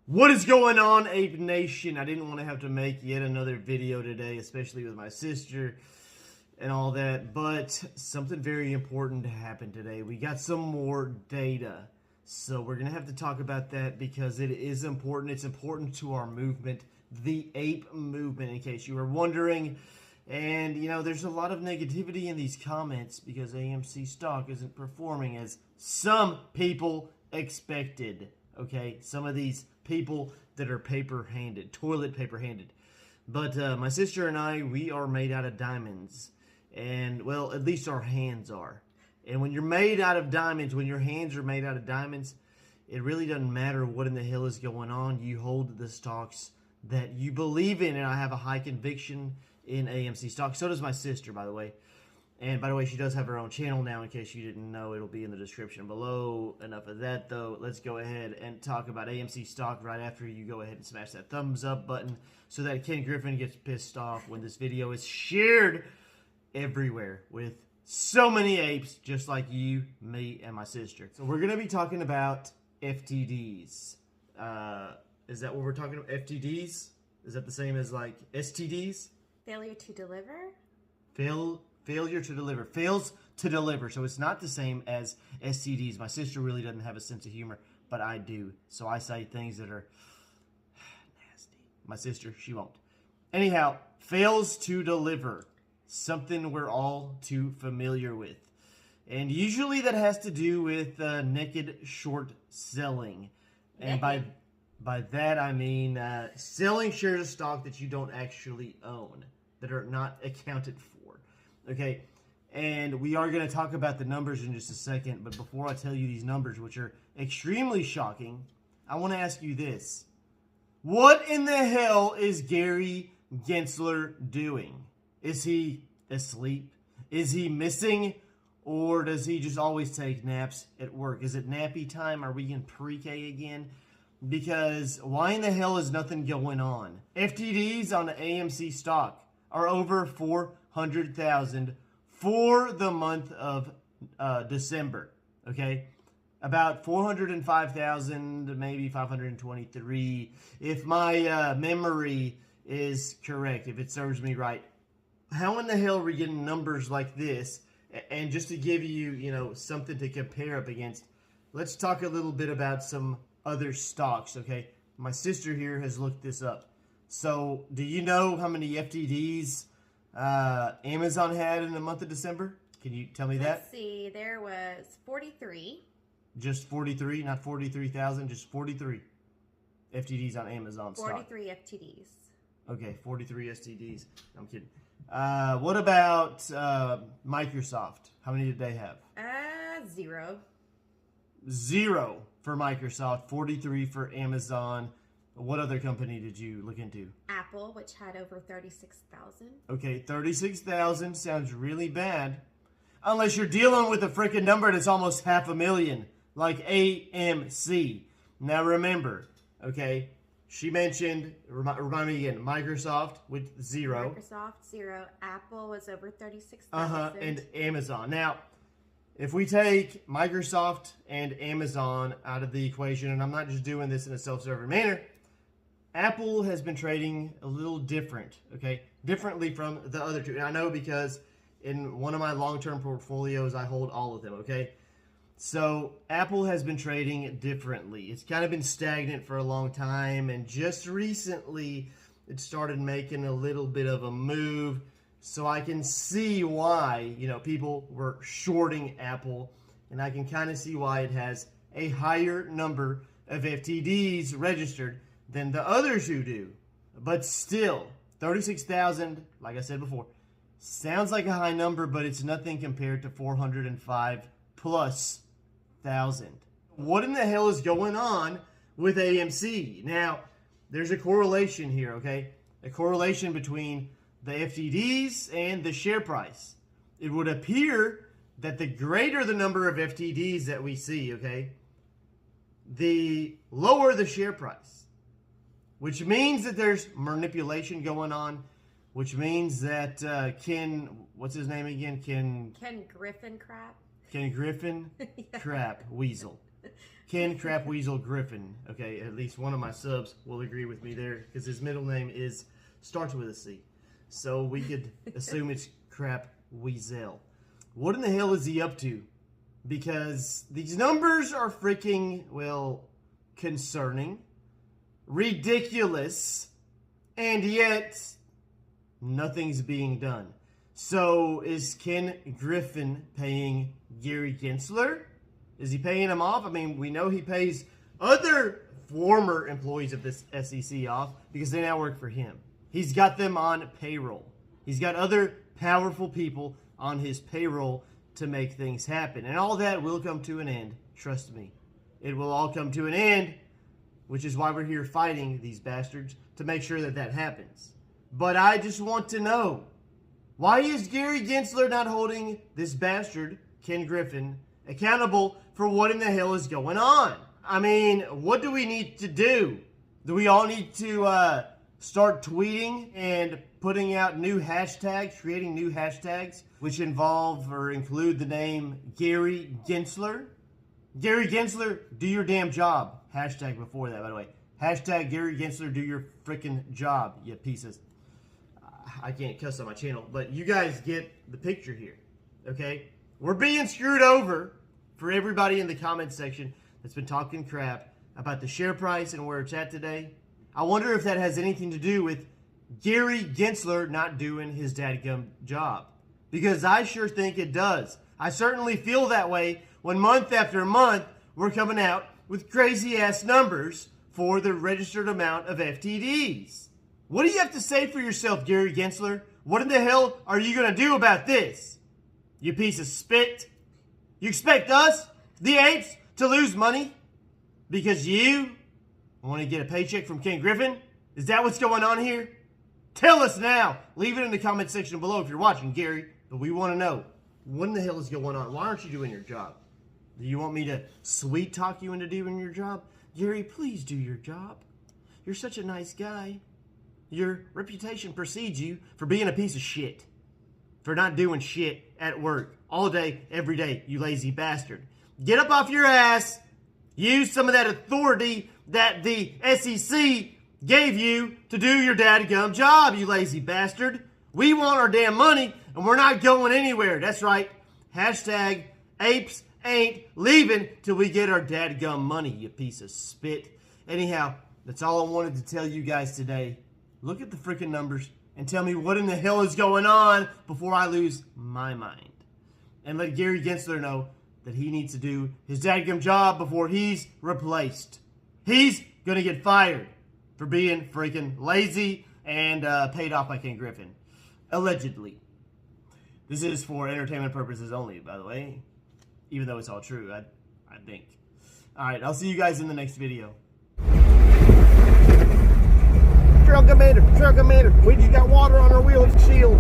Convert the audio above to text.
What is going on, Ape Nation? I didn't want to have to make yet another video today, especially with my sister and all that, but something very important happened today. We got some more data, so we're going to have to talk about that because it is important. It's important to our movement, the Ape movement, in case you were wondering. And, you know, there's a lot of negativity in these comments because AMC stock isn't performing as some people expected. Okay, some of these people that are paper-handed, toilet paper-handed. But my sister and I, we are made out of diamonds. And, well, at least our hands are. And when you're made out of diamonds, when your hands are made out of diamonds, it really doesn't matter what in the hell is going on. You hold the stocks that you believe in. And I have a high conviction in AMC stock. So does my sister, by the way. And by the way, she does have her own channel now, in case you didn't know. It'll be in the description below. Enough of that, though. Let's go ahead and talk about AMC stock right after you go ahead and smash that thumbs up button so that Ken Griffin gets pissed off when this video is shared everywhere with so many apes just like you, me, and my sister. So we're going to be talking about FTDs. Is that what we're talking about? FTDs? Is that the same as like STDs? Failure to deliver? Failure to deliver. Fails to deliver. So it's not the same as STDs. My sister really doesn't have a sense of humor, but I do. So I say things that are nasty. My sister, she won't. Anyhow, fails to deliver. Something we're all too familiar with. And usually that has to do with naked short selling. And by that I mean selling shares of stock that you don't actually own, that are not accounted for. Okay, and we are going to talk about the numbers in just a second, but before I tell you these numbers, which are extremely shocking, I want to ask you this. What in the hell is Gary Gensler doing? Is he asleep? Is he missing? Or does he just always take naps at work? Is it nappy time? Are we in pre-K again? Because why in the hell is nothing going on? FTDs on the AMC stock are over 400,000 for the month of December, okay? About 405,000, maybe 523, if my memory is correct, if it serves me right. How in the hell are we getting numbers like this? And just to give you, you know, something to compare up against, let's talk a little bit about some other stocks, okay? My sister here has looked this up. So, do you know how many FTDs Amazon had in the month of December? Can you tell me that? Let's see. There was 43. Just 43, not 43,000, just 43 FTDs on Amazon stock. 43 FTDs. Okay, 43 STDs. I'm kidding. What about Microsoft? How many did they have? 0. 0 for Microsoft, 43 for Amazon. What other company did you look into? Apple, which had over 36,000. Okay, 36,000 sounds really bad. Unless you're dealing with a freaking number that's almost 500,000, like AMC. Now remember, okay, she mentioned, remind me again, Microsoft with 0. Microsoft, 0. Apple was over 36,000. And Amazon. Now, if we take Microsoft and Amazon out of the equation, and I'm not just doing this in a self-serving manner, Apple has been trading a little different, okay? Differently from the other two. And I know because in one of my long-term portfolios, I hold all of them, okay? So Apple has been trading differently. It's kind of been stagnant for a long time, and just recently it started making a little bit of a move. So I can see why, you know, people were shorting Apple, and I can kind of see why it has a higher number of FTDs registered than the others who do. But still, 36,000, like I said before, sounds like a high number, but it's nothing compared to 405 plus thousand. What in the hell is going on with AMC? Now, there's a correlation here, okay? A correlation between the FTDs and the share price. It would appear that the greater the number of FTDs that we see, okay, the lower the share price. Which means that there's manipulation going on, which means that Ken, what's his name again? Ken Griffin crap. Ken Griffin Yeah. crap weasel. Ken Crap Weasel Griffin. Okay, at least one of my subs will agree with me there because his middle name starts with a C. So we could assume it's Crap Weasel. What in the hell is he up to? Because these numbers are freaking, well, concerning, ridiculous, and yet nothing's being done. So is Ken Griffin paying Gary Gensler? Is he paying him off? I mean, we know he pays other former employees of this SEC off because they now work for him. He's got them on payroll. He's got other powerful people on his payroll to make things happen. And all that will come to an end. Trust me. It will all come to an end, which is why we're here fighting these bastards to make sure that that happens. But I just want to know, why is Gary Gensler not holding this bastard, Ken Griffin, accountable for what in the hell is going on? I mean, what do we need to do? Do we all need to start tweeting and putting out new hashtags, creating new hashtags, which involve or include the name Gary Gensler? Gary Gensler, do your damn job. Hashtag before that, by the way. Hashtag Gary Gensler, do your freaking job, you pieces. I can't cuss on my channel, but you guys get the picture here, okay? We're being screwed over for everybody in the comment section that's been talking crap about the share price and where it's at today. I wonder if that has anything to do with Gary Gensler not doing his dadgum job. Because I sure think it does. I certainly feel that way when month after month we're coming out with crazy ass numbers for the registered amount of FTDs. What do you have to say for yourself, Gary Gensler? What in the hell are you going to do about this? You piece of spit. You expect us, the apes, to lose money because you want to get a paycheck from Ken Griffin? Is that what's going on here? Tell us now. Leave it in the comment section below if you're watching, Gary. But we want to know, what in the hell is going on? Why aren't you doing your job? Do you want me to sweet talk you into doing your job? Gary, please do your job. You're such a nice guy. Your reputation precedes you for being a piece of shit. For not doing shit at work all day, every day, you lazy bastard. Get up off your ass. Use some of that authority that the SEC gave you to do your dadgum job, you lazy bastard. We want our damn money, and we're not going anywhere. That's right. Hashtag apes ain't leaving till we get our dadgum money, you piece of spit. Anyhow, that's all I wanted to tell you guys today. Look at the freaking numbers and tell me what in the hell is going on before I lose my mind. And let Gary Gensler know that he needs to do his dadgum job before he's replaced. He's going to get fired for being freaking lazy and paid off by Ken Griffin. Allegedly. This is for entertainment purposes only, by the way. Even though it's all true, I think. Alright, I'll see you guys in the next video. Truckometer, we just got water on our wheel shield.